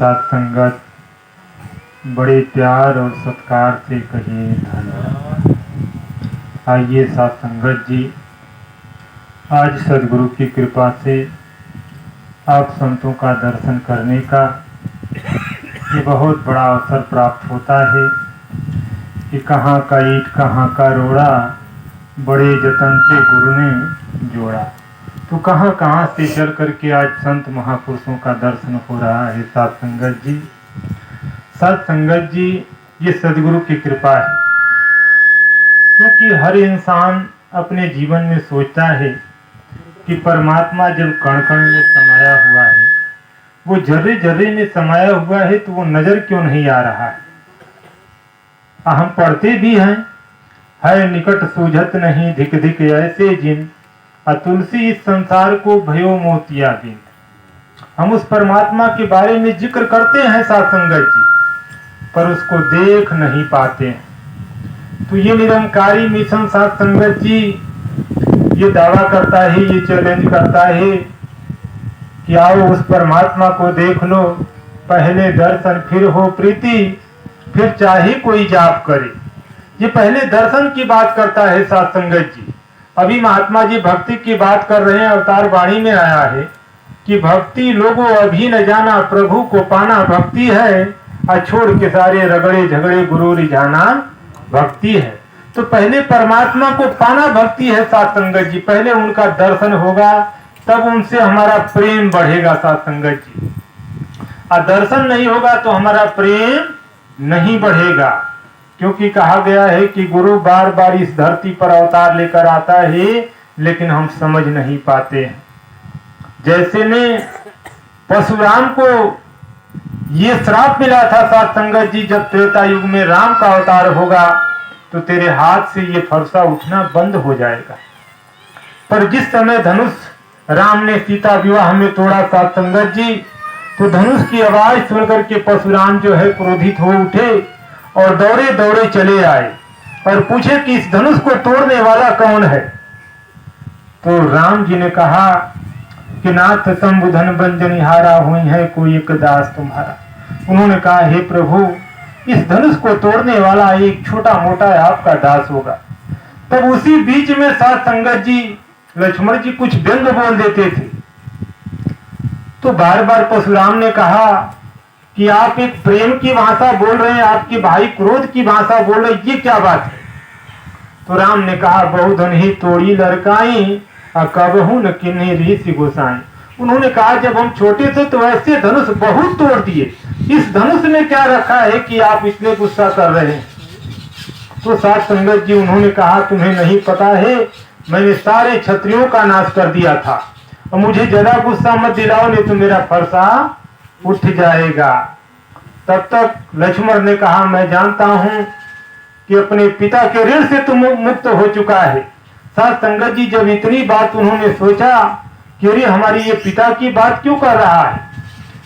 साथ संगत बड़े प्यार और सत्कार से कहिए धन्यवाद। आइए साथ संगत जी, आज सदगुरु की कृपा से आप संतों का दर्शन करने का ये बहुत बड़ा अवसर प्राप्त होता है कि कहाँ का ईट कहाँ का रोड़ा, बड़े जतन से गुरु ने जोड़ा। तो कहाँ कहाँ से चल करके आज संत महापुरुषों का दर्शन हो रहा है। साथ संगत जी, साथ संगत जी, ये सदगुरु की कृपा है, क्योंकि हर इंसान अपने जीवन में सोचता है कि परमात्मा जब कण कण में समाया हुआ है, वो जर्रे जर्रे में समाया हुआ है, तो वो नजर क्यों नहीं आ रहा है। हम पढ़ते भी हैं, है निकट सूझत नहीं धिक धिक ऐसे जिन, तुलसी इस संसार को भयो मोतिया बिन। हम उस परमात्मा के बारे में जिक्र करते हैं साथ संगत जी, पर उसको देख नहीं पाते हैं। तो ये निरंकारी मिशन साथ संगत जी ये दावा करता है, ये चैलेंज करता है कि आओ उस परमात्मा को देख लो, पहले दर्शन फिर हो प्रीति, फिर चाहे कोई जाप करे। ये पहले दर्शन की बात करता है साथ संगत जी। अभी महात्मा जी भक्ति की बात कर रहे हैं, अवतार वाणी में आया है कि भक्ति लोगों अभी न जाना, प्रभु को पाना भक्ति है, छोड़ के सारे रगड़े झगड़े गुरु रिझाना भक्ति है। तो पहले परमात्मा को पाना भक्ति है साथ संगत जी। पहले उनका दर्शन होगा, तब उनसे हमारा प्रेम बढ़ेगा साथ संगत जी। दर्शन नहीं होगा तो हमारा प्रेम नहीं बढ़ेगा, क्योंकि कहा गया है कि गुरु बार बार इस धरती पर अवतार लेकर आता है, लेकिन हम समझ नहीं पाते हैं। जैसे में परशुराम को ये श्राप मिला था साथ संगत जी, जब त्रेता युग में राम का अवतार होगा तो तेरे हाथ से ये फरसा उठना बंद हो जाएगा। पर जिस समय धनुष राम ने सीता विवाह में तोड़ा साथ संगत जी, तो धनुष की आवाज सुनकर के परशुराम जो है क्रोधित हो उठे और दौड़े दौड़े चले आए और पूछे कि इस धनुष को तोड़ने वाला कौन है। तो राम जी ने कहा कि नाथ संबुधन बंजनिहारा हुई है कोई एक दास तुम्हारा। उन्होंने कहा, हे प्रभु, इस धनुष को तोड़ने वाला एक छोटा मोटा आपका दास होगा। तब उसी बीच में साथ संगत जी लक्ष्मण जी कुछ व्यंग बोल देते थे। तो बार बार परशुराम ने कहा कि आप एक प्रेम की भाषा बोल रहे हैं, आपके भाई क्रोध की भाषा बोल रहे, ये क्या बात है। तो राम ने कहा, बहुधन ही तोड़ी लड़काई, कबहू न किन्हीं ऋषि गोसाई। उन्होंने कहा, जब हम छोटे थे तो ऐसे धनुष बहुत तोड़ दिए, इस धनुष में क्या रखा है कि आप इसलिए गुस्सा कर रहे हैं। तो साथ संगत जी उन्होंने कहा, तुम्हें नहीं पता है, मैंने सारे क्षत्रियों का नाश कर दिया था, और मुझे ज्यादा गुस्सा मत दिलाओ, नहीं तो मेरा फरसा उठ जाएगा। तब तक लक्ष्मण ने कहा, मैं जानता हूं कि अपने पिता के ऋण से तुम मुक्त हो चुका है। साथ संगत जी जब इतनी बात उन्होंने सोचा कि अरे हमारी ये पिता की बात क्यों कर रहा है,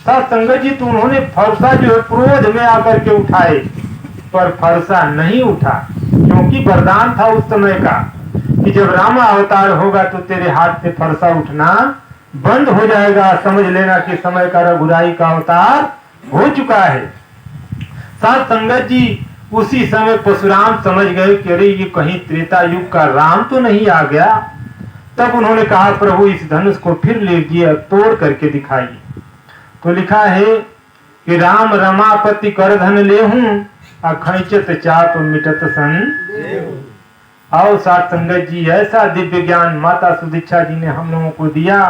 साथ संगत जी तो उन्होंने फरसा जो है क्रोध में आकर के उठाए, पर फरसा नहीं उठा, क्योंकि वरदान था उस समय का कि जब रामा अवतार होगा तो तेरे हाथ से फरसा उठना बंद हो जाएगा। समझ लेना कि समय का रघुराई का अवतार हो चुका है। साथ संगत जी उसी समय परशुराम समझ गए कि अरे ये कहीं त्रेता युग का राम तो नहीं आ गया। तब उन्होंने कहा, प्रभु इस धनुष को फिर लीजिए, तोड़ करके दिखाइए। तो लिखा है कि राम रमापति कर धन लेहूं, अखैचत चाप मिटत सन। आओ साथ संगत जी, ऐसा दिव्य ज्ञान माता सुदीक्षा जी ने हम लोगों को दिया,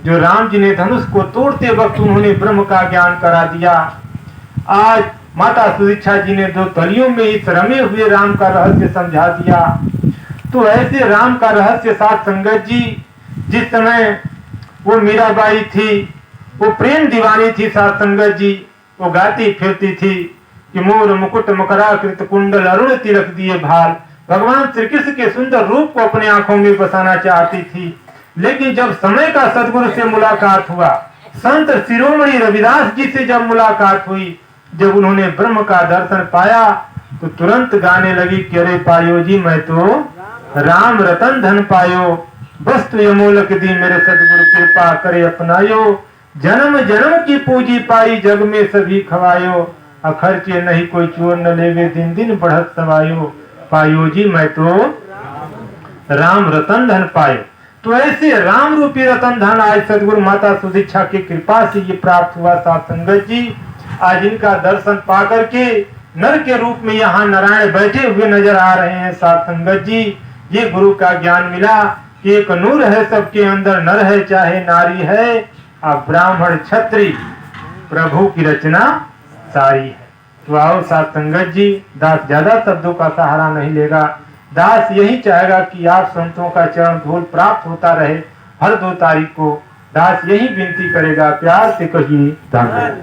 जो राम जी ने धनुष को तोड़ते वक्त उन्होंने ब्रह्म का ज्ञान करा दिया। आज माता सुदीक्षा जी ने 2 तलियों में इस रमे हुए राम का रहस्य समझा दिया। तो ऐसे राम का रहस्य साथ संगत जी, जिस समय वो मीराबाई थी, वो प्रेम दीवानी थी साथ संगत जी, वो गाती फिरती थी कि मोर मुकुट मकराकृत कुंडल अरुण तिलक दिए भाल। भगवान श्री कृष्ण के सुंदर रूप को अपने आंखों में बसाना चाहती थी। लेकिन जब समय का सदगुरु से मुलाकात हुआ, संत शिरोमणि रविदास जी से जब मुलाकात हुई, जब उन्होंने ब्रह्म का दर्शन पाया, तो तुरंत गाने लगी कि अरे पायो जी मैं तो राम रतन धन पायो, वस्तु यमोलक दी मेरे सदगुरु कृपा करे अपनायो। जन्म जन्म की पूजी पाई जग में सभी खवायो, अखर्चे नहीं कोई चोर न लेवे दिन दिन बढ़त सवायो, पायो जी मैं तो राम रतन धन पायो। तो ऐसे राम रूपी रतन धन आज सदगुरु माता सुदीक्षा की कृपा से ये प्राप्त हुआ। साथ संगत जी, आज इनका दर्शन पा करके नर के रूप में यहाँ नारायण बैठे हुए नजर आ रहे हैं। साथ संगत जी, ये गुरु का ज्ञान मिला कि एक नूर है सबके अंदर, नर है चाहे नारी है, अब ब्राह्मण क्षत्रिय प्रभु की रचना सारी है। तो आओ साथ संगत जी, दास ज्यादा शब्दों का सहारा नहीं लेगा। दास यही चाहेगा कि आप संतों का चरण धूल प्राप्त होता रहे। हर 2 तारीख को दास यही विनती करेगा, प्यार से कहिए धन्यवाद।